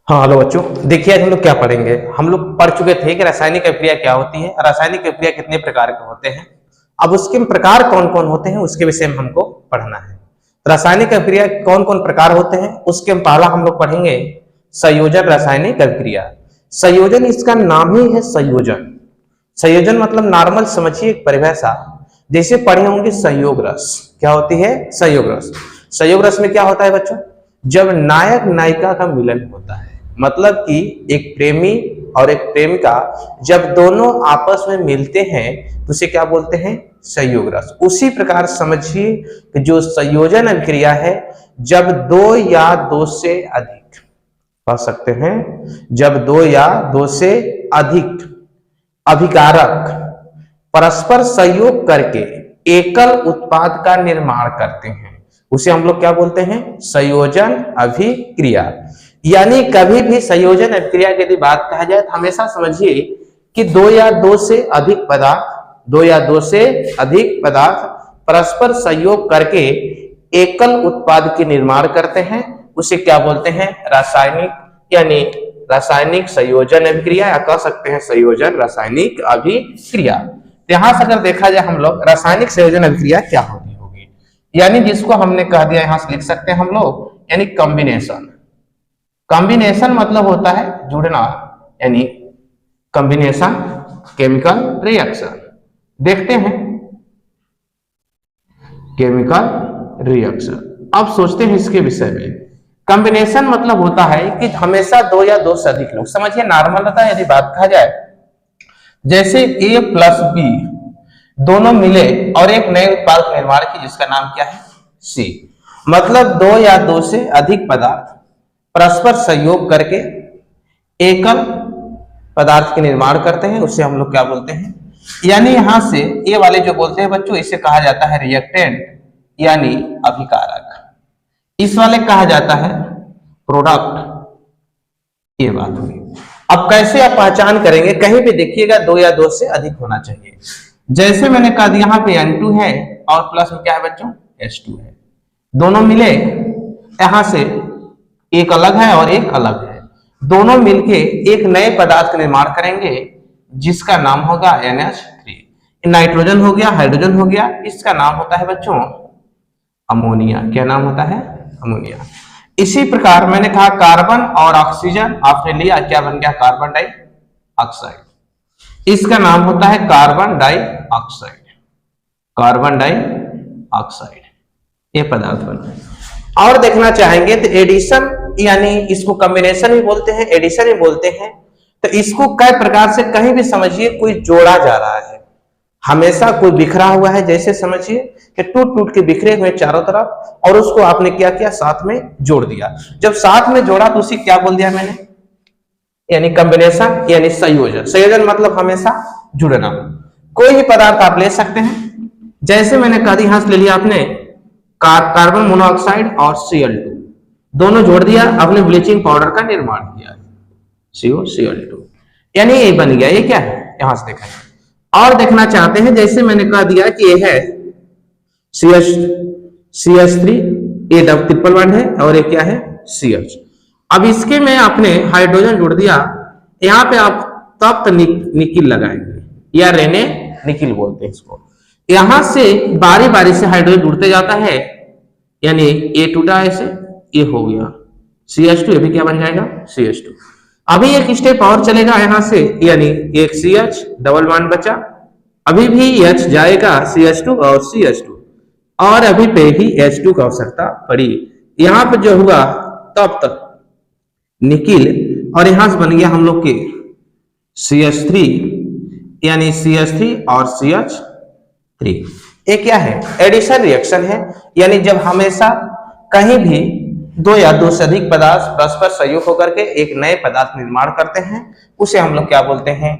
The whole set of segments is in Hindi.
हाँ हेलो बच्चों, देखिए आज हम लोग क्या पढ़ेंगे। हम लोग पढ़ चुके थे कि रासायनिक अभिक्रिया क्या होती है, रासायनिक अभिक्रिया कितने प्रकार के होते हैं। अब उसके प्रकार कौन कौन होते हैं उसके विषय में हमको पढ़ना है। रासायनिक अभिक्रिया कौन कौन प्रकार होते हैं उसके पहला हम लोग पढ़ेंगे संयोजन रासायनिक अभिक्रिया। संयोजन इसका नाम ही है संयोजन। संयोजन मतलब नॉर्मल समझिए एक परिभाषा, जैसे पढ़े होंगे संयोग रस। क्या होती है? संयोग रस। संयोग रस में क्या होता है बच्चों? जब नायक नायिका का मिलन होता है, मतलब कि एक प्रेमी और एक प्रेमिका जब दोनों आपस में मिलते हैं तो उसे क्या बोलते हैं? संयोग रस। उसी प्रकार समझिए कि जो संयोजन अभिक्रिया है, जब दो या दो से अधिक, कह सकते हैं जब दो या दो से अधिक अभिकारक परस्पर संयोग करके एकल उत्पाद का निर्माण करते हैं, उसे हम लोग क्या बोलते हैं? संयोजन अभिक्रिया। यानी कभी भी संयोजन अभिक्रिया की यदि बात कहा जाए तो हमेशा समझिए कि दो या दो से अधिक पदार्थ परस्पर संयोग करके एकल उत्पाद के निर्माण करते हैं, उसे क्या बोलते हैं? रासायनिक, यानी रासायनिक संयोजन अभिक्रिया, या कह सकते हैं संयोजन रासायनिक अभिक्रिया। यहां से अगर देखा जाए हम लोग रासायनिक संयोजन अभिक्रिया क्या होगी, यानी जिसको हमने कह दिया, यहां से लिख सकते हैं हम लोग, यानी कॉम्बिनेशन। कॉम्बिनेशन मतलब होता है जुड़ना, यानी कॉम्बिनेशन केमिकल रिएक्शन। देखते हैं केमिकल रिएक्शन। अब सोचते हैं इसके विषय में। कॉम्बिनेशन मतलब होता है कि हमेशा दो या दो से अधिक लोग, समझिए नॉर्मल होता है यदि बात कहा जाए, जैसे A प्लस B दोनों मिले और एक नए उत्पाद का निर्माण किए, जिसका नाम क्या है? C। मतलब दो या दो से अधिक पदार्थ परस्पर संयोग करके एकल पदार्थ के निर्माण करते हैं, उसे हम लोग क्या बोलते हैं? यानी यहां से ये वाले जो बोलते हैं बच्चों, इसे कहा जाता है रिएक्टेंट, यानी अभिकारक। इस वाले कहा जाता है प्रोडक्ट। ये बात हुई। अब कैसे आप पहचान करेंगे? कहीं भी देखिएगा दो या दो से अधिक होना चाहिए। जैसे मैंने कहा यहाँ पे N2 है और प्लस में क्या है बच्चों? H2 है। दोनों मिले, यहां से एक अलग है और एक अलग है, दोनों मिलके एक नए पदार्थ का निर्माण करेंगे जिसका नाम होगा NH3। नाइट्रोजन हो गया, हाइड्रोजन हो गया, इसका नाम होता है बच्चों अमोनिया। क्या नाम होता है? अमोनिया। इसी प्रकार मैंने कहा कार्बन और ऑक्सीजन आपने लिया, क्या बन गया? Carbon dioxide. इसका नाम होता है कार्बन डाइऑक्साइड। कार्बन डाइऑक्साइड ये पदार्थ बना। और देखना चाहेंगे तो एडिशन, यानी इसको कॉम्बिनेशन भी बोलते हैं, एडिशन भी बोलते हैं। तो इसको कई प्रकार से कहीं भी समझिए कोई जोड़ा जा रहा है, हमेशा कोई बिखरा हुआ है, जैसे समझिए कि टूट टूट के बिखरे हुए चारों तरफ, और उसको आपने क्या किया? साथ में जोड़ दिया। जब साथ में जोड़ा तो उसी क्या बोल दिया मैंने? यानी कॉम्बिनेशन, यानी संयोजन। संयोजन मतलब हमेशा जुड़ना। कोई भी पदार्थ आप ले सकते हैं, जैसे मैंने कहा यहां से ले लिया आपने कार्बन मोनोऑक्साइड और Cl2, दोनों जोड़ दिया, आपने ब्लीचिंग पाउडर का निर्माण किया, COCl2, यानी ये बन गया। ये क्या है? यहां से देखा। और देखना चाहते हैं, जैसे मैंने कह दिया कि ये है CH3, ये ट्रिपल बॉन्ड है, और ये क्या है? CH। अब इसके में आपने हाइड्रोजन जोड़ दिया, यहां पे आप तप्त निकिल लगाएंगे, या रेने निकिल बोलते हैं इसको। यहां से बारी बारी से हाइड्रोजन जुड़ते जाता है, यानी ये टूटा ऐसे, ये हो गया CH2, ये भी क्या बन जाएगा? CH2। अभी एक स्टेप और चलेगा यहां से, यानी एक CH डबल बॉन्ड बचा, अभी भी H जाएगा CH2 और CH2, और अभी पे ही H2 की आवश्यकता पड़ी। यहां पर जो हुआ तब तक निकिल, और यहां से बन गया हम लोग के CH3, यानी CH3 और CH3। ये क्या है? एडिशन रिएक्शन है। यानी जब हमेशा कहीं भी दो या दो से अधिक पदार्थ परस्पर संयोग होकर के एक नए पदार्थ निर्माण करते हैं, उसे हम लोग क्या बोलते हैं?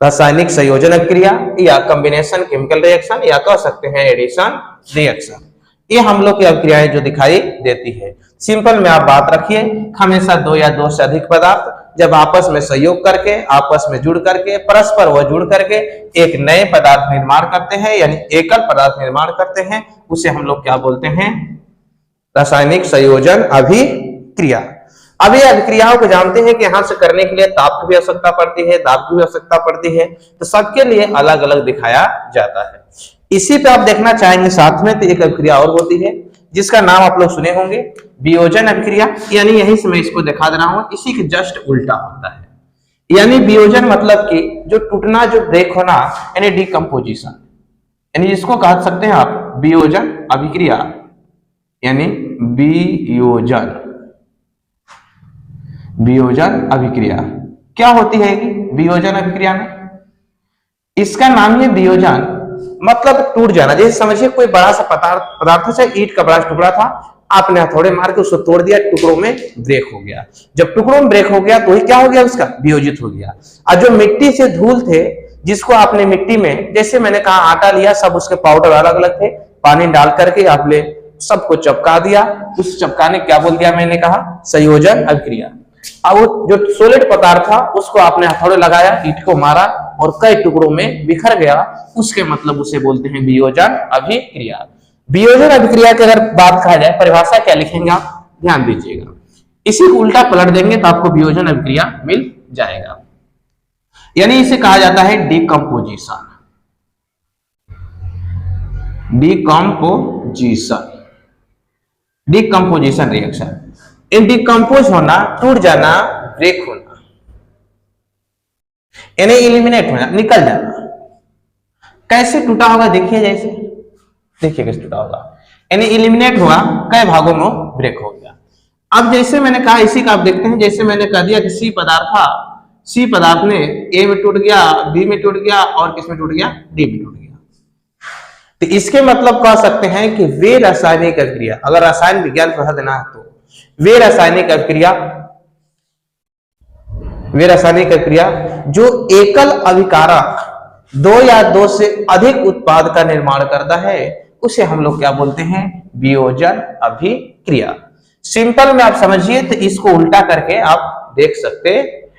रासायनिक संयोजन अभिक्रिया या कॉम्बिनेशन केमिकल रिएक्शन या कह सकते हैं एडिशन रिएक्शन, ये हम लोग की अभिक्रियाएं जो दिखाई देती है। सिंपल में आप बात रखिए, हमेशा दो या दो से अधिक पदार्थ जब आपस में सहयोग करके, आपस में जुड़ करके, परस्पर वह जुड़ करके एक नए पदार्थ निर्माण करते हैं, यानी एकल पदार्थ निर्माण करते हैं, उसे हम लोग क्या बोलते हैं? रासायनिक संयोजन अभिक्रिया। अब ये अभिक्रियाओं को जानते हैं कि यहां से करने के लिए ताप की भी आवश्यकता पड़ती है, दाब की भी आवश्यकता पड़ती है, तो सबके लिए अलग अलग दिखाया जाता है। इसी पे आप देखना चाहेंगे साथ में तो एक अभिक्रिया और होती है जिसका नाम आप लोग सुने होंगे, वियोजन अभिक्रिया, यानी यहीं से मैं इसको दिखा दे रहा हूं, इसी के जस्ट उल्टा होता है। यानी वियोजन मतलब कि जो टूटना, जो ब्रेक होना, यानी डिकम्पोजिशन, यानी इसको कह सकते हैं आप वियोजन अभिक्रिया, यानी वियोजन अभिक्रिया। क्या होती है वियोजन अभिक्रिया में? इसका नाम है वियोजन, मतलब टूट जाना। जैसे समझिए कोई बड़ा सा पदार्थ से ईंट का बड़ा टुकड़ा था, आपने हथौड़े मार के उसको तोड़ दिया, टुकड़ों में ब्रेक हो गया। जब टुकड़ों में ब्रेक हो गया तो ही क्या हो गया? उसका वियोजित हो गया। और जो मिट्टी से धूल थे, जिसको आपने मिट्टी में, जैसे मैंने कहा आटा लिया, सब उसके पाउडर अलग अलग थे, पानी डाल करके आपने सबको चपका दिया, उस चपकाने क्या बोल दिया? मैंने कहा संयोजन अभिक्रिया। अब वो जो सॉलिड पदार्थ था उसको आपने हथौड़े लगाया, ईंट को मारा और कई टुकड़ों में बिखर गया, उसके मतलब उसे बोलते हैं वियोजन अभिक्रिया। वियोजन अभिक्रिया की अगर बात कहा जाए, परिभाषा क्या लिखेंगे आप? ध्यान दीजिएगा, इसी को उल्टा पलट देंगे तो आपको वियोजन अभिक्रिया मिल जाएगा। यानी इसे कहा जाता है डिकम्पोजिशन। Decomposition reaction. इन डिकम्पोज होना, टूट जाना, ब्रेक होना, यानी एलिमिनेट होना, निकल जाना। कैसे टूटा होगा? देखिए, जैसे देखिए कैसे टूटा होगा, यानी एलिमिनेट हुआ, कई भागों में ब्रेक हो गया। अब जैसे मैंने कहा, इसी का आप देखते हैं, जैसे मैंने कह दिया कि सी पदार्थ था, सी पदार्थ ने ए में टूट गया, बी में टूट गया और किस में टूट गया? डी में टूट गया। तो इसके मतलब कह सकते हैं कि वे रासायनिक अभिक्रिया, अगर रसायन विज्ञान पढ़ा देना है तो वे रासायनिक अभिक्रिया जो एकल अभिकारक दो या दो से अधिक उत्पाद का निर्माण करता है, उसे हम लोग क्या बोलते हैं? वियोजन अभिक्रिया। सिंपल में आप समझिए तो इसको उल्टा करके आप देख सकते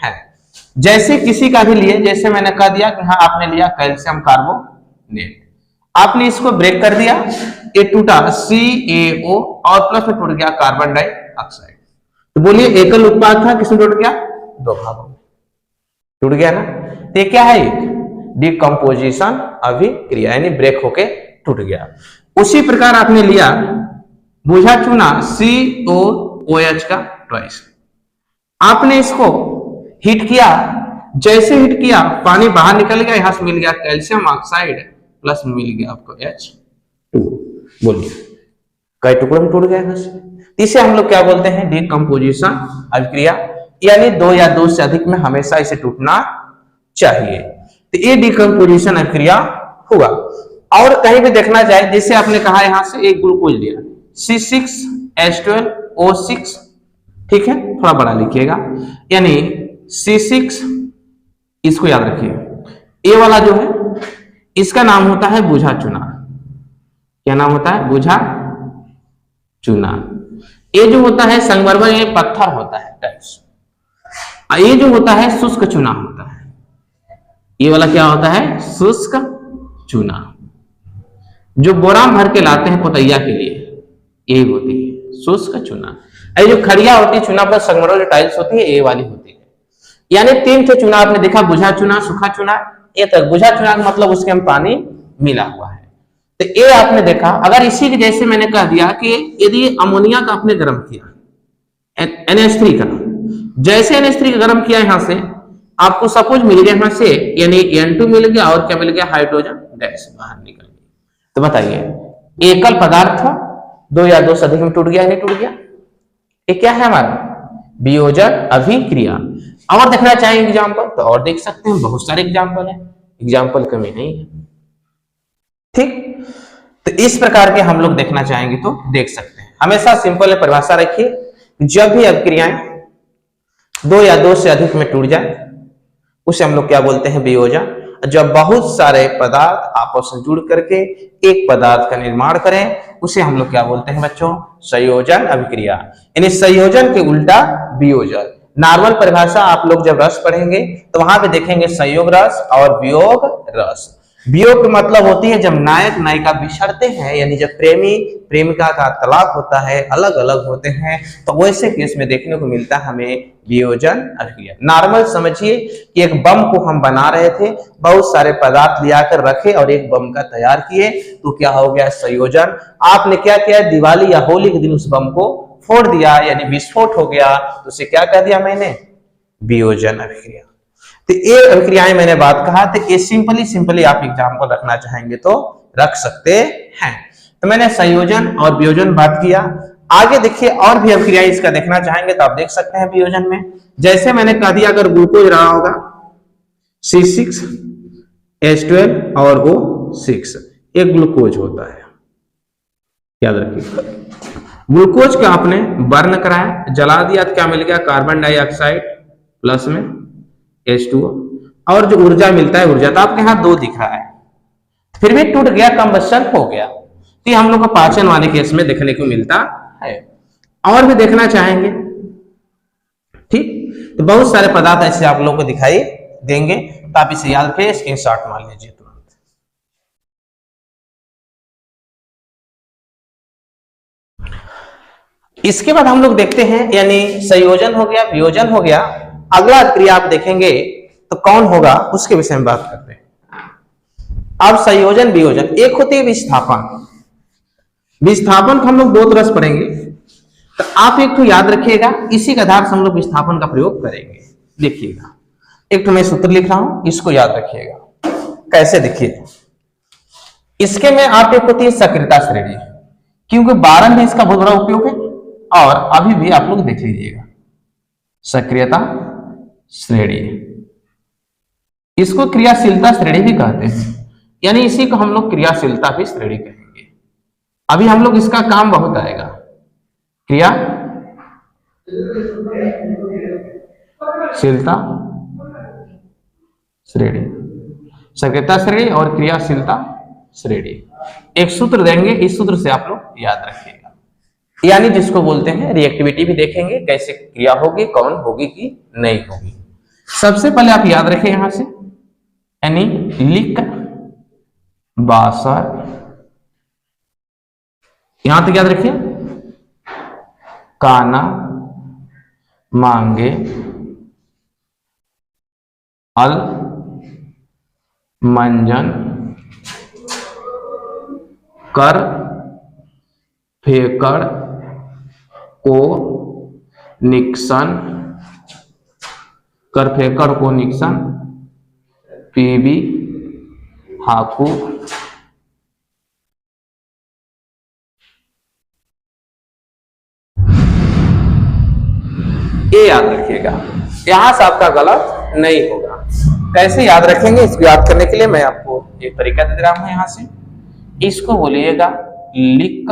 हैं। जैसे किसी का भी लिए, जैसे मैंने कह दिया कि हाँ आपने लिया कैल्शियम कार्बोनेट, आपने इसको ब्रेक कर दिया, ये टूटा CaO और प्लस में टूट गया कार्बन डाइऑक्साइड। तो बोलिए एकल उत्पाद था, किसमें टूट गया? दो भागों में टूट गया ना। तो ये क्या है? एक डिकम्पोजिशन अभिक्रिया, यानी ब्रेक होके टूट गया। उसी प्रकार आपने लिया बुझा चूना COOH का ट्वाइस, आपने इसको हीट किया, जैसे हीट किया पानी बाहर निकल गया, यहां से मिल गया कैल्शियम ऑक्साइड प्लस मिल गया आपको H2। बोलिए कई टुकड़ों में टूट गया यहां से। इसे हम लोग क्या बोलते हैं? डिकम्पोजिशन अभिक्रिया, यानी दो या दो से अधिक में हमेशा इसे टूटना चाहिए। तो ये डिकम्पोजिशन अभिक्रिया हुआ। और कहीं भी देखना चाहे, जैसे आपने कहा यहां से एक ग्लूकोज लिया C6H12O6, ठीक है, थोड़ा बड़ा लिखिएगा, यानी C6, इसको याद रखिए। ए वाला जो है इसका नाम होता है बुझा चूना। क्या नाम होता है? बुझा चूना। ये जो होता है संगमरमर, ये पत्थर होता है टाइप्स। ये जो होता है शुष्क चूना होता है। ये वाला क्या होता है? शुष्क चूना। जो बोराम भर के लाते हैं पोतैया के लिए, यही होती है शुष्क चूना। ये जो खड़िया होती है चूना पर, संगमरमर जो टाइल्स होती है, ये वाली होती है। यानी तीन थे चूना आपने देखा, बुझा चूना, सूखा चूना, ये तक। बुझा चूना का मतलब उसके में पानी मिला हुआ है। तो ये आपने देखा। अगर इसी के जैसे मैंने कह दिया कि यदि अमोनिया का आपने गर्म किया, NH3 का, जैसे NH3 का गर्म किया, यहां से आपको सपोज मिल गया यहां से, यानी N2 मिल गया और क्या मिल गया? हाइड्रोजन गैस बाहर निकल गई। तो बताइए एकल पदार्थ दो या दो से अधिक में टूट गया, नहीं टूट गया? ये क्या है हमारा? वियोजन अभिक्रिया। और देखना चाहेंगे एग्जाम्पल तो और देख सकते हैं, बहुत सारे एग्जाम्पल है, एग्जाम्पल कमी नहीं है। ठीक, तो इस प्रकार के हम लोग देखना चाहेंगे तो देख सकते हैं। हमेशा सिंपल परिभाषा रखिए, जब भी अभिक्रियाएं दो या दो से अधिक में टूट जाए उसे हम लोग क्या बोलते हैं, वियोजन। जब बहुत सारे पदार्थ आपस में जुड़ करके एक पदार्थ का निर्माण करें उसे हम लोग क्या बोलते हैं बच्चों, संयोजन अभिक्रिया। यानी संयोजन के उल्टा वियोजन। नॉर्मल परिभाषा आप लोग जब रस पढ़ेंगे तो वहां पे देखेंगे संयोग रस और वियोग रस। वियोग का मतलब होती है जब नायक नायिका बिछड़ते हैं, यानी जब प्रेमी प्रेमिका का तलाक होता है, अलग अलग होते हैं, तो वैसे केस में देखने को मिलता है हमें वियोजन अभिक्रिया। नॉर्मल समझिए कि एक बम को हम बना रहे थे, बहुत सारे पदार्थ लिया कर रखे और एक बम का तैयार किए, तो क्या हो गया, संयोजन। आपने क्या किया, दिवाली या होली के दिन उस बम को फोड़ दिया, यानी विस्फोट हो गया, तो उसे क्या कह दिया मैंने, वियोजन अभिक्रिया। तो ये अभिक्रियाएं मैंने बात कहा, तो ये सिंपली आप एग्जाम्पल रखना चाहेंगे तो रख सकते हैं। तो मैंने संयोजन और वियोजन बात किया। आगे देखिए और भी अभिक्रियाएं इसका देखना चाहेंगे तो आप देख सकते हैं वियोजन में। जैसे मैंने कह दिया अगर ग्लूकोज रहा होगा C6H12 और O6, एक ग्लूकोज होता है, याद रखिए। ग्लूकोज का आपने बर्न कराया, जला दिया तो क्या मिल गया, कार्बन डाइऑक्साइड प्लस में H2O, और जो ऊर्जा मिलता है, ऊर्जा तो आपके यहां 2 दिख रहा है, फिर भी टूट गया, कंबशन हो गया। तो हम लोग को पाचन वाले केस में देखने को मिलता है। और भी देखना चाहेंगे, ठीक, तो बहुत सारे पदार्थ ऐसे आप लोग को दिखाई देंगे, तो आप इसे याद रखिए, स्क्रीनशॉट मार लीजिए तुरंत। इसके बाद हम लोग देखते हैं, यानी संयोजन हो गया, वियोजन हो गया, अगला क्रिया आप देखेंगे तो कौन होगा उसके विषय में बात करते हैं। अब संयोजन वियोजन, एक होती है विस्थापन। विस्थापन को हम लोग 2 तरह से पढ़ेंगे, तो आप एक तो याद रखिएगा, इसी के आधार से हम लोग विस्थापन का प्रयोग करेंगे। देखिएगा, एक तो मैं सूत्र लिख रहा हूं, इसको याद रखिएगा। कैसे, देखिए, इसके में आप एक होती है सक्रियता श्रेणी, क्योंकि बारन में इसका बहुत बड़ा उपयोग है, और अभी भी आप लोग देख लीजिएगा सक्रियता श्रेणी, इसको क्रियाशीलता श्रेणी भी कहते हैं, यानी इसी को हम लोग क्रियाशीलता भी श्रेणी कहेंगे। अभी हम लोग इसका काम बहुत आएगा, क्रियाशीलता श्रेणी, सक्रियता श्रेणी और क्रियाशीलता श्रेणी। एक सूत्र देंगे, इस सूत्र से आप लोग याद रखिएगा, यानी जिसको बोलते हैं रिएक्टिविटी भी देखेंगे, कैसे क्रिया होगी, कौन होगी कि नहीं होगी। सबसे पहले आप याद रखें यहां से, यानी लिक बासर, यहां तक याद रखिए, काना मांगे अल मंजन कर फेकड़ को निक्सन, कर फेकड़ को निक्सन, पीबी हाकू, ये याद रखिएगा, यहां से आपका गलत नहीं होगा। कैसे याद रखेंगे, इसको याद करने के लिए मैं आपको एक तरीका दे रहा हूं। यहां से इसको बोलिएगा लिक,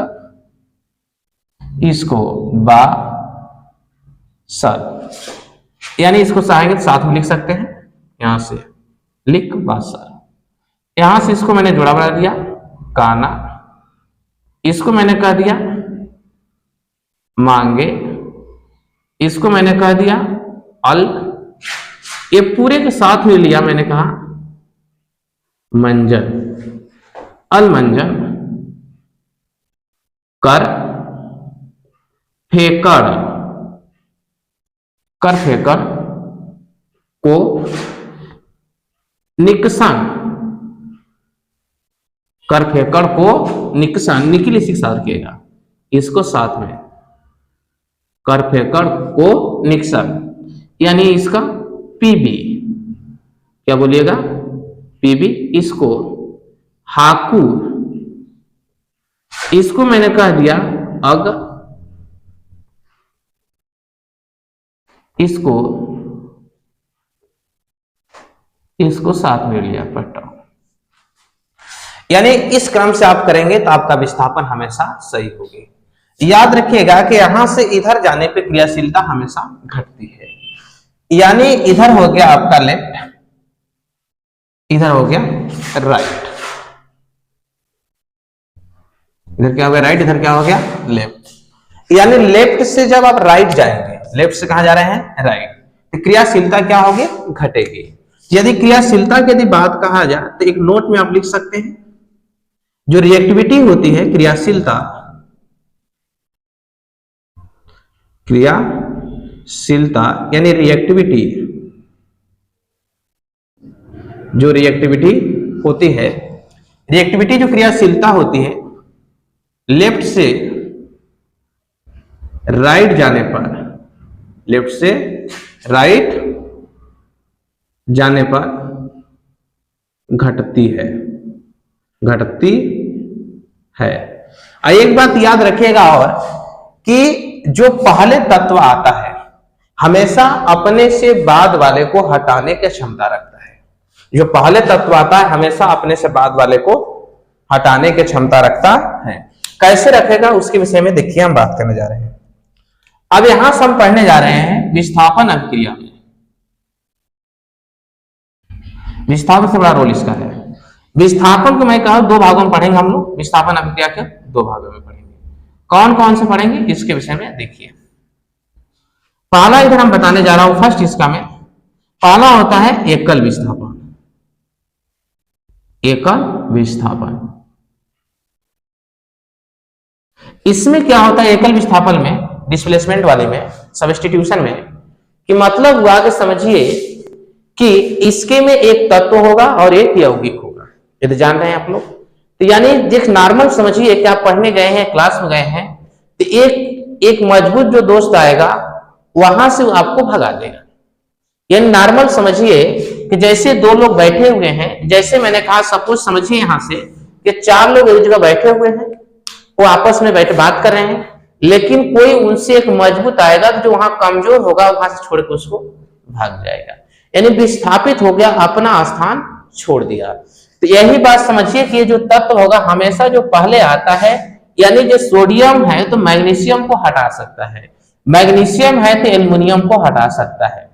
इसको बा सर, यानी इसको चाहेंगे तो साथ में लिख सकते हैं, यहां से लिक बा सर। यहां से इसको मैंने जोड़ा बना दिया काना, इसको मैंने कह दिया मांगे, इसको मैंने कह दिया अल, ये पूरे के साथ में लिया मैंने कहा मंजन, अल मंजन, कर फेकड़, कर फेकड़ को निकसन, कर फेकड़ को निकसन, निकल इसी के साथ रखिएगा, इसको साथ में, कर फेकड़ को निकसन, यानी इसका पीबी, क्या बोलिएगा, पीबी, इसको हाकू, इसको मैंने कह दिया अग, इसको साथ में लिया पट्टा। यानी इस क्रम से आप करेंगे तो आपका विस्थापन हमेशा सही होगी। याद रखिएगा कि यहां से इधर जाने पे क्रियाशीलता हमेशा घटती है, यानी इधर हो गया आपका लेफ्ट, इधर हो गया राइट, इधर क्या हो गया राइट, इधर क्या हो गया लेफ्ट। यानी लेफ्ट से जब आप राइट जाएंगे, लेफ्ट से कहां जा रहे हैं राइट, तो क्रियाशीलता क्या होगी घटेगी। यदि क्रियाशीलता की यदि बात कहा जाए तो एक नोट में आप लिख सकते हैं, जो रिएक्टिविटी होती है क्रियाशीलता, क्रियाशीलता यानी रिएक्टिविटी, जो रिएक्टिविटी होती है, रिएक्टिविटी जो क्रियाशीलता होती है लेफ्ट से राइट जाने पर, लेफ्ट से राइट जाने पर घटती है, घटती है। एक बात याद रखिएगा और कि जो पहले तत्व आता है हमेशा अपने से बाद वाले को हटाने की क्षमता रखता है। जो पहले तत्व आता है हमेशा अपने से बाद वाले को हटाने की क्षमता रखता है। कैसे रखेगा उसके विषय में देखिए हम बात करने जा रहे हैं। अब यहां से हम पढ़ने जा रहे हैं विस्थापन अभिक्रिया में। विस्थापन से बड़ा रोल इसका है। विस्थापन को मैं कहा दो भागों में पढ़ेंगे हम लोग, विस्थापन अभिक्रिया के दो भागों में पढ़ेंगे। कौन कौन से पढ़ेंगे इसके विषय में देखिए। पहला इधर हम बताने जा रहा हूं फर्स्ट इसका में, पहला होता है एकल विस्थापन। एकल विस्थापन, इसमें क्या होता है एकल विस्थापन में, डिस्प्लेसमेंट वाले में, सब्स्टिट्यूशन में, कि मतलब हुआ कि समझिए कि इसके में एक तत्व होगा और एक यौगिक होगा, ये तो जान रहे हैं आप लोग। तो यानी एक नॉर्मल समझिए कि आप पढ़ने गए हैं, क्लास में गए हैं, तो एक मजबूत जो दोस्त आएगा वहां से आपको भगा देगा। यानी नॉर्मल समझिए कि जैसे दो लोग बैठे हुए हैं, जैसे मैंने कहा सपोज समझिए यहां से कि चार लोग एक जगह बैठे हुए हैं, वो आपस में बैठे बात कर रहे हैं, लेकिन कोई उनसे एक मजबूत आएगा जो वहां कमजोर होगा वहां से छोड़ के उसको भाग जाएगा, यानी विस्थापित हो गया, अपना स्थान छोड़ दिया। तो यही बात समझिए कि ये जो तत्व होगा हमेशा जो पहले आता है, यानी जो सोडियम है तो मैग्नीशियम को हटा सकता है, मैग्नीशियम है तो एल्युमिनियम को हटा सकता है,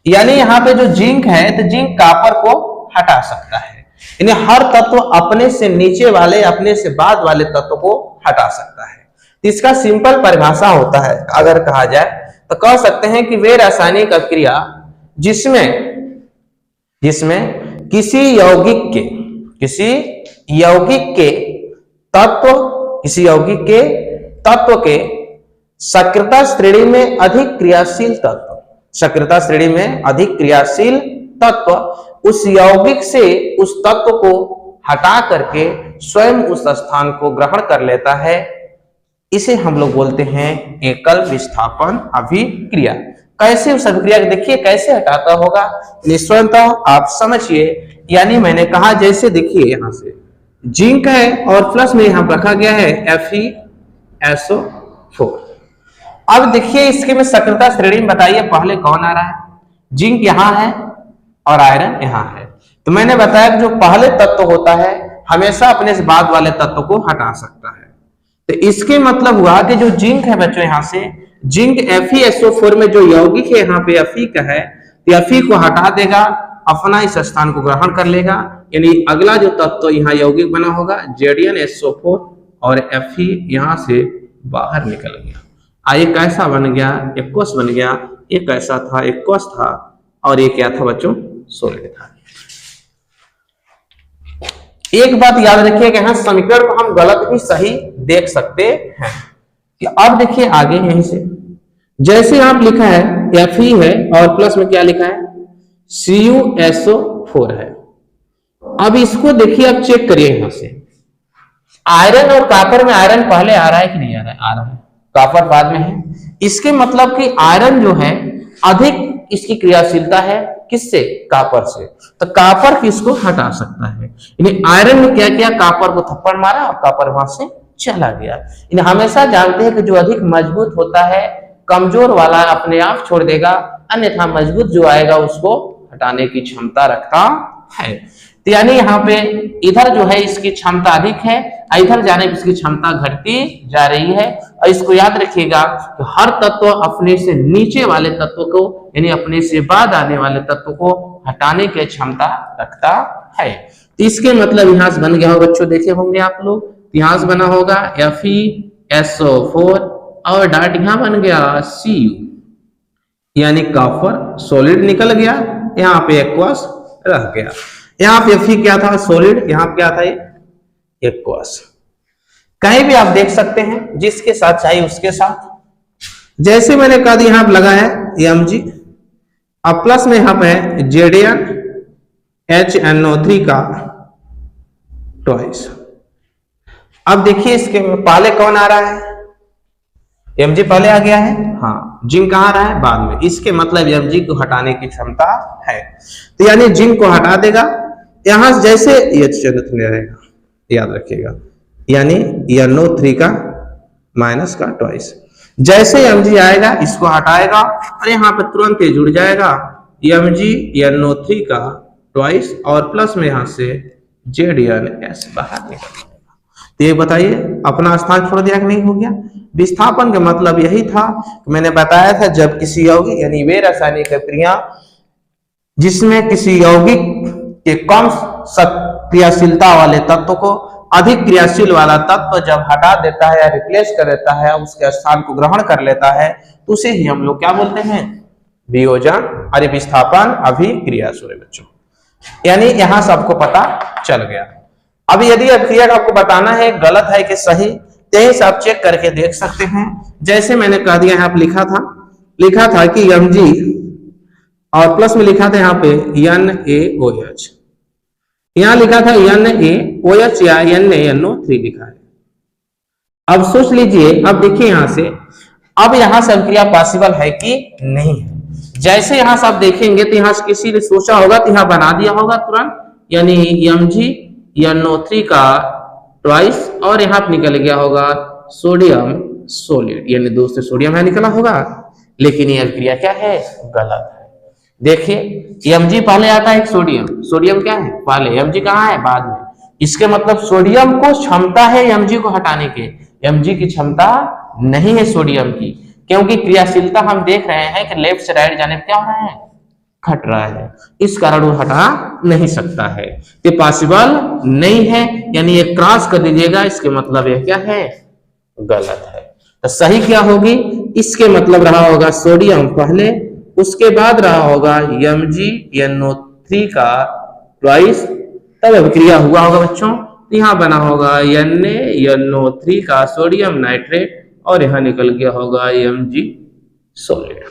यानी यहाँ पे जो जिंक है तो जिंक कॉपर को हटा सकता है। यानी हर तत्व अपने से नीचे वाले, अपने से बाद वाले तत्व को हटा सकता है। तो इसका सिंपल परिभाषा होता है अगर कहा जाए तो कह सकते हैं कि वे रासायनिक अभिक्रिया जिसमें किसी यौगिक के तत्व के सक्रियता श्रेणी में अधिक क्रियाशील तत्व, सक्रियता श्रेणी में अधिक क्रियाशील तत्व उस यौगिक से उस तत्व को हटा करके स्वयं उस स्थान को ग्रहण कर लेता है, इसे हम लोग बोलते हैं एकल विस्थापन अभिक्रिया। कैसे उस अभिक्रिया को देखिए कैसे हटाता होगा, निश्चयतः आप समझिए। यानी मैंने कहा जैसे देखिए यहां से जिंक है और प्लस में यहां रखा गया है FeSO4। अब देखिए इसके में सक्रियता श्रेणी में बताइए पहले कौन आ रहा है, जिंक यहां है और आयरन यहां है। तो मैंने बताया कि जो पहले तत्व होता है हमेशा अपने से बाद वाले तत्व को हटा सकता है। तो इसके मतलब हुआ कि जो जिंक है बच्चों यहां से जिंक FeSO4 में जो यौगिक है यहाँ पे Fe का है, Fe को हटा देगा, अपना इस स्थान को ग्रहण कर लेगा, यानी अगला जो तत्व यहाँ यौगिक बना होगा ZnSO4 और Fe यहाँ से बाहर निकल गया। ये कैसा बन गया, एक्वस बन गया। ये कैसा था, एक्वस था, और ये क्या था बच्चों, सोलिड था। एक बात याद रखिए कि यहाँ समीकरण को हम गलत भी सही देख सकते हैं। कि अब देखिए आगे यहीं से जैसे आप लिखा है Fe है और प्लस में क्या लिखा है CuSO4 है। अब इसको देखिए आप चेक करिए यहां से आयरन और कॉपर में आयरन पहले आ रहा है कि नहीं आ रहा है, आ रहा है, कॉपर बाद में है। इसके मतलब कि आयरन जो है अधिक इसकी क्रियाशीलता है किससे, कॉपर से, तो कॉपर किसको हटा सकता है। यानी आयरन ने क्या किया, कॉपर को थप्पड़ मारा और कॉपर वहां से चला गया। यानी हमेशा जानते हैं कि जो अधिक मजबूत होता है कमजोर वाला अपने आप छोड़ देगा, अन्यथा मजबूत जो आएगा उसको हटाने की क्षमता रखता है। तो यानी यहाँ पे इधर जो है इसकी क्षमता अधिक है, इधर जाने की इसकी क्षमता घटती जा रही है। और इसको याद रखिएगा कि हर तत्व अपने से नीचे वाले तत्व को, यानी अपने से बाद आने वाले तत्व को हटाने की क्षमता रखता है। तो इसके मतलब यहां से बन गया होगा बच्चों, देखे होंगे आप लोग, यहां से बना होगा FeSO4 और डॉट यहां बन गया Cu, यानी कॉपर सॉलिड निकल गया, यहाँ पे एक्वस रह गया। यहाँ पे Fe क्या था, सॉलिड, यहाँ पे क्या था, ये एक्वस। कहीं भी आप देख सकते हैं जिसके साथ चाहिए उसके साथ, जैसे मैंने कहा यहाँ पे लगा है Mg, अब प्लस में यहाँ पे है ZnHNO3 का ट्वाइस। अब देखिए इसके पहले कौन आ रहा है, Mg पहले आ गया है, हाँ, जिंक कहाँ आ रहा है बाद में, इसके मतलब Mg को हटाने की क्षमता है, तो यानी जिंक को हटा देगा। यहां से जैसे HNO3 रहेगा, याद रखिएगा, यानी NO3 का माइनस का ट्वाइस, जैसे Mg आएगा इसको हटाएगा और यहाँ पे तुरंत ही जुड़ जाएगा MgNO3 का ट्वाइस और प्लस में यहां से ZnS बाहर निकल जाएगा। तो ये बताइए अपना स्थान छोड़ दिया कि नहीं हो गया। विस्थापन का मतलब यही था, मैंने बताया था जब किसी यौगिक यानी वे रासायनिक क्रिया जिसमें किसी यौगिक के कम क्रियाशीलता वाले तत्व को अधिक क्रियाशील वाला तत्व जब हटा देता है या रिप्लेस कर देता है, उसके स्थान को ग्रहण कर लेता है, तो उसे ही हम लोग क्या बोलते हैं, वियोजन, अरे विस्थापन अभिक्रिया। सूर्य बच्चों, यानी यहां से आपको पता चल गया। अब यदि अभिक्रिया आपको बताना है गलत है कि सही, यही से आप चेक करके देख सकते हैं। जैसे मैंने कह दिया यहाँ पे लिखा था कि Mg और प्लस में लिखा था यहाँ पे NaOH, यहाँ लिखा था NaOH या NaNO3 लिखा है। अब सोच लीजिए, अब देखिए यहां से, अब यहां से अभिक्रिया पॉसिबल है कि नहीं है। जैसे यहां से आप देखेंगे तो यहां से किसी ने सोचा होगा तो यहां बना दिया होगा तुरंत, यानी MgNO3 का ट्वाइस और यहां पे निकल गया होगा सोडियम सॉलिड, यानी 2 से सोडियम है निकला होगा, लेकिन यह अभिक्रिया क्या है, गलत है। देखिए Mg पहले आता है, सोडियम क्या है पहले, Mg कहाँ है बाद में। इसके मतलब सोडियम को क्षमता है Mg को हटाने के, Mg की क्षमता नहीं है सोडियम की, क्योंकि क्रियाशीलता हम देख रहे हैं कि लेफ्ट से राइट जाने क्या हो रहा है, घट रहा है, इस कारण वो हटा नहीं सकता है, ये पॉसिबल नहीं है, यानी ये क्रॉस कर दीजिएगा। इसके मतलब ये क्या है, गलत है। तो सही क्या होगी, इसके मतलब रहा होगा सोडियम पहले, उसके बाद रहा होगा MgNO3 का ट्वाइस, तब अभिक्रिया हुआ होगा बच्चों। यहाँ बना होगा NaNO3 का सोडियम नाइट्रेट और यहाँ निकल गया होगा Mg सॉलिड।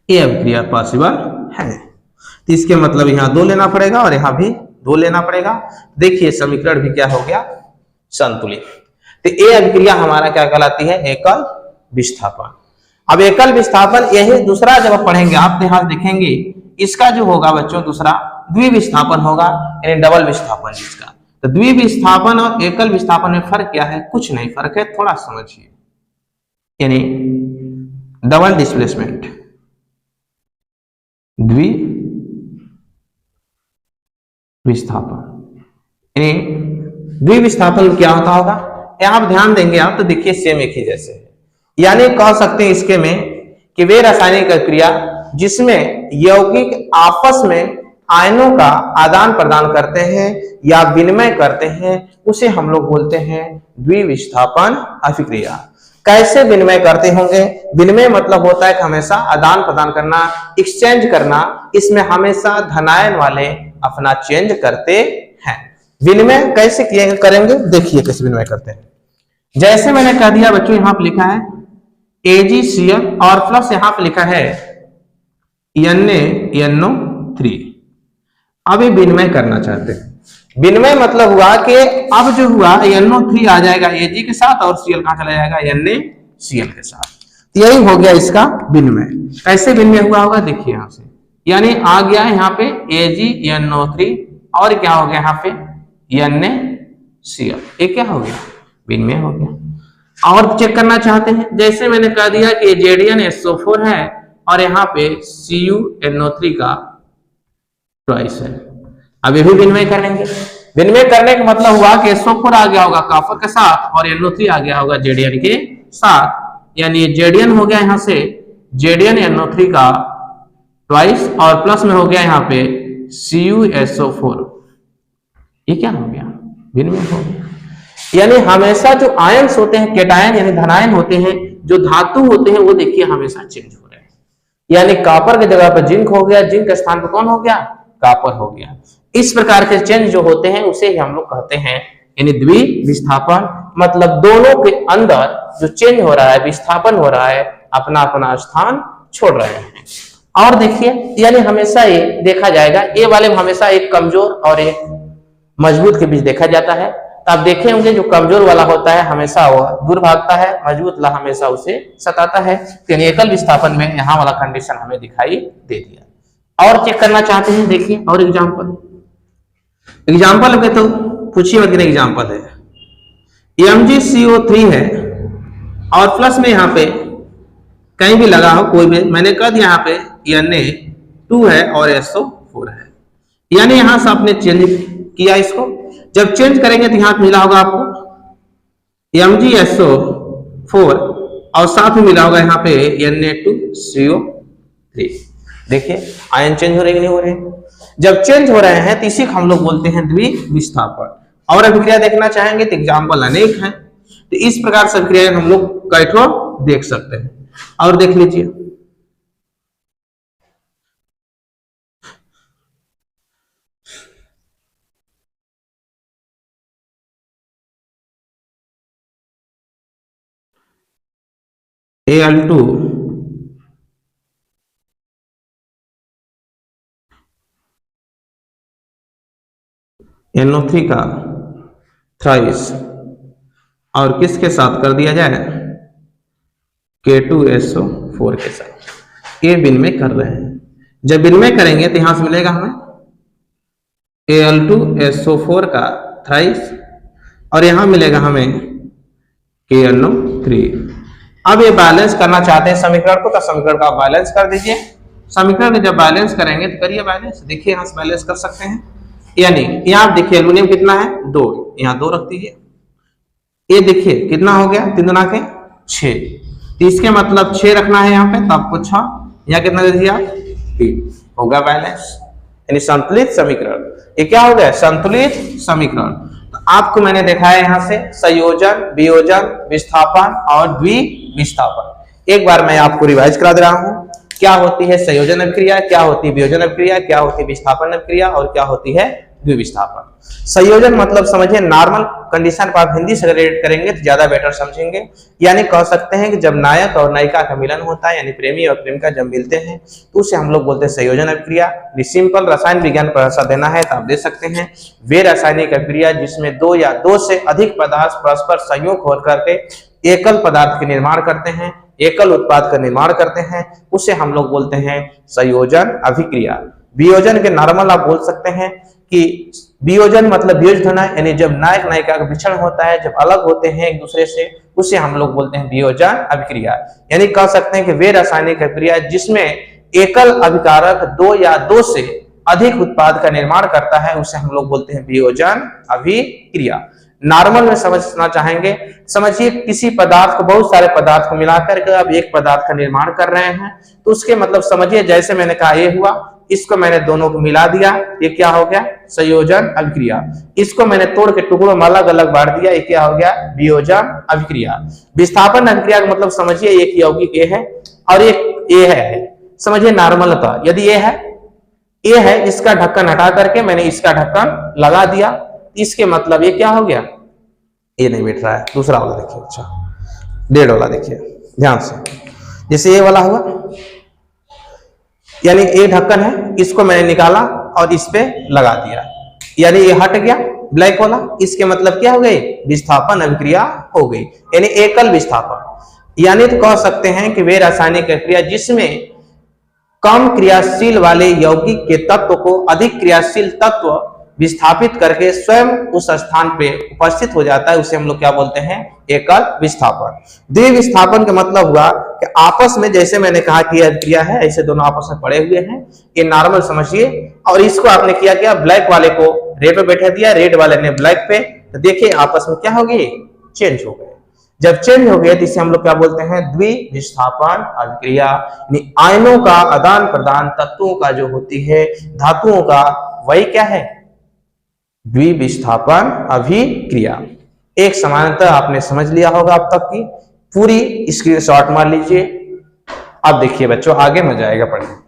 ये अभिक्रिया पॉसिबल है, तो इसके मतलब यहाँ 2 लेना पड़ेगा और यहाँ भी 2 लेना पड़ेगा। देखिए समीकरण भी क्या हो गया, संतुलित। तो ये अभिक्रिया हमारा क्या कहलाती है, एकल विस्थापन। अब एकल विस्थापन यही दूसरा जब आप पढ़ेंगे आप यहाँ देखेंगे, इसका जो होगा बच्चों दूसरा द्विविस्थापन होगा, यानी डबल विस्थापन इसका। तो द्विविस्थापन और एकल विस्थापन में फर्क क्या है, कुछ नहीं फर्क है, थोड़ा समझिए, यानी डबल डिस्प्लेसमेंट, द्विविस्थापन, यानी द्विविस्थापन क्या होता होगा, यहां आप ध्यान देंगे आप तो देखिए सेम एक ही जैसे है, यानी कह सकते हैं इसके में कि वे रासायनिक क्रिया जिसमें यौगिक आपस में आयनों का आदान प्रदान करते हैं या विनिमय करते हैं, उसे हम लोग बोलते हैं द्विविस्थापन अभिक्रिया। कैसे विनिमय करते होंगे, विनिमय मतलब होता है कि हमेशा आदान प्रदान करना, एक्सचेंज करना, इसमें हमेशा धनायन वाले अपना चेंज करते हैं। विनिमय कैसे करेंगे, देखिए कैसे विनिमय करते हैं। जैसे मैंने कह दिया बच्चों, यहां पर लिखा है AgCl और प्लस यहां पर लिखा है NaNO3। अब ये विनिमय करना चाहते हैं, विनिमय मतलब हुआ कि अब जो हुआ NO3 आ जाएगा Ag के साथ और Cl कहां चला जाएगा, NaCl के साथ। तो यही हो गया इसका विनिमय। कैसे विनिमय हुआ होगा, देखिए यहां से, यानी आ गया यहाँ पे AgNO3 और क्या हो गया यहाँ पे NaCl, ये क्या हो गया, विनिमय हो गया। और चेक करना चाहते हैं, जैसे मैंने कह दिया कि ZnSO4 है और यहाँ पे CuNO3 का ट्वाइस है। अब ये भी विनिमय करेंगे, विनिमय करने का मतलब हुआ कि SO4 आ गया होगा कॉपर के साथ और NO3 आ गया होगा Zn के साथ, यानी Zn हो गया यहाँ से ZnNO3 का ट्वाइस और प्लस में हो गया यहाँ पे CuSO4। ये क्या हो गया, विनिमय हो गया। यानी हमेशा जो आयंस होते हैं, केटायन यानी धनायन होते हैं, जो धातु होते हैं वो देखिए हमेशा चेंज हो रहे हैं। यानी कॉपर की जगह पर जिंक हो गया, जिंक के स्थान पर कौन हो गया, कॉपर हो गया। इस प्रकार के चेंज जो होते हैं उसे ही हम लोग कहते हैं यानी द्विविस्थापन। मतलब दोनों के अंदर जो चेंज हो रहा है, विस्थापन हो रहा है, अपना अपना स्थान छोड़ रहे हैं। और देखिए यानी हमेशा ये देखा जाएगा, ए वाले में हमेशा एक कमजोर और एक मजबूत के बीच देखा जाता है। तो आप देखे होंगे जो कमजोर वाला होता है हमेशा वो दूर भागता है, मजबूत वाला हमेशा उसे सताता है। यानी एकल विस्थापन में यहाँ वाला कंडीशन हमें दिखाई दे दिया। और चेक करना चाहते हैं, देखिए और एग्जाम्पल में तो पूछिए मत, एग्जाम्पल है MgCO3 है और प्लस में यहाँ पे कहीं भी लगा हो कोई भी, मैंने कह दिया यहाँ पे Na2 है और SO4 है। यानी यहां से आपने चेंज किया इसको, जब चेंज करेंगे तो यहां मिला होगा आपको MgSO4 और साथ में मिला होगा यहाँ पे Na2CO3। देखिए आयन चेंज हो रहे नहीं हो रहे। जब चेंज हो रहे हैं तो इसी को हम लोग बोलते हैं द्विविस्थापन। और अभिक्रिया देखना चाहेंगे तो एग्जाम्पल अनेक हैं। तो इस प्रकार से अभिक्रिया हम लोग कैठो देख सकते हैं। और देख लीजिए Al2 NO3 का थ्राइस और किसके साथ कर दिया जाए, K2SO4 के साथ। ये विनिमय कर रहे हैं। जब विनिमय करेंगे तो यहां से मिलेगा हमें Al2SO4 का थ्राइस और यहां मिलेगा हमें KNO3। अब ये बैलेंस करना चाहते हैं समीकरण को, तो समीकरण का बैलेंस कर दीजिए। समीकरण में जब बैलेंस करेंगे तो करिए बैलेंस। देखिए यहां से बैलेंस कर सकते हैं। यानी यहां देखिए एल्युमिनियम कितना है 2, यहां 2 रख दीजिए। ये देखिए कितना हो गया 3 गुना के 6, तो इसके मतलब 6 रखना है यहाँ पे, तो आपको 6, यहाँ कितना दे दिया 3, होगा बैलेंस यानी संतुलित समीकरण। ये क्या हो गया संतुलित समीकरण। तो आपको मैंने देखा है यहाँ से संयोजन, वियोजन, विस्थापन और द्विविस्थापन। एक बार मैं आपको रिवाइज करा दे रहा हूँ। क्या होती है संयोजन अभिक्रिया, क्या होती है वियोजन अभिक्रिया, क्या होती है विस्थापन अभिक्रिया और क्या होती है द्विविस्थापन। संयोजन मतलब समझिए नॉर्मल कंडीशन पर आप हिंदी से रिलेट करेंगे तो ज्यादा बेटर समझेंगे। यानी कह सकते हैं कि जब नायक और नायिका का मिलन होता है, यानी प्रेमी और प्रेमिका जब मिलते हैं तो उसे हम लोग बोलते हैं संयोजन अभिक्रिया। सिंपल रसायन विज्ञान परिभाषा देना है तो आप दे सकते हैं, वे रासायनिक अभिक्रिया जिसमें 2 या 2 से अधिक पदार्थ परस्पर संयोग होकर के एकल पदार्थ के निर्माण करते हैं, एकल उत्पाद का निर्माण करते हैं, उसे हम लोग बोलते हैं संयोजन अभिक्रिया। वियोजन के नॉर्मल आप बोल सकते हैं कि वियोजन मतलब वियोज होना, यानी जब नायक नायिका का विछड़ होता है, जब अलग होते हैं एक दूसरे से, उसे हम लोग बोलते हैं वियोजन अभिक्रिया। यानी कह सकते हैं कि वे रासायनिक अभिक्रिया जिसमें एकल अभिकारक 2 या 2 से अधिक उत्पाद का निर्माण करता है, उसे हम लोग बोलते हैं वियोजन अभिक्रिया। नॉर्मल में समझना चाहेंगे, समझिए किसी पदार्थ को, बहुत सारे पदार्थ को मिलाकर के अब एक पदार्थ का निर्माण कर रहे हैं, तो उसके मतलब समझिए जैसे मैंने कहा ये हुआ, इसको मैंने दोनों को मिला दिया, ये क्या हो गया संयोजन अभिक्रिया। इसको मैंने तोड़ के टुकड़ों में अलग अलग बांट दिया, ये क्या हो गया वियोजन अभिक्रिया। विस्थापन अभिक्रिया का मतलब समझिए एक यौगिक ए है और एक ए है, समझिए नॉर्मलता यदि ये है, इसका ढक्कन हटा करके मैंने इसका ढक्कन लगा दिया, इसके मतलब ये क्या हो गया, ये नहीं बैठ रहा है, दूसरा वाला देखिए, अच्छा डेढ़ वाला देखिए ध्यान से, जैसे ये वाला हुआ, यानी ये ढक्कन है, इसको मैंने निकाला और इस पे लगा दिया, यानी ये हट गया ब्लैक वाला, इसके मतलब क्या हो गई विस्थापन अभिक्रिया हो गई, यानी एकल विस्थापन। यानी तो कह सकते हैं कि वे रासायनिक अभिक्रिया जिसमें कम क्रियाशील वाले यौगिक के तत्व को अधिक क्रियाशील तत्व विस्थापित करके स्वयं उस स्थान पे उपस्थित हो जाता है, उसे हम लोग क्या बोलते हैं एकल विस्थापन। द्विविस्थापन का मतलब हुआ कि आपस में, जैसे मैंने कहा कि अभिक्रिया है, ऐसे दोनों आपस में पड़े हुए हैं, ये नॉर्मल समझिए। और इसको आपने किया क्या, ब्लैक वाले को रेड पे बैठा दिया, रेड वाले ने ब्लैक पे, तो देखिए आपस में क्या हो गई चेंज हो गए। जब चेंज हो गए तो इसे हम लोग क्या बोलते हैं, द्विविस्थापन अभिक्रिया। यानी आयनों का आदान प्रदान तत्वों का जो होती है, धातुओं का, वही क्या है, द्विविस्थापन अभिक्रिया। एक समानता आपने समझ लिया होगा अब तक की, पूरी स्क्रीनशॉट मार लीजिए। अब देखिए बच्चों, आगे मजा आएगा पढ़ने।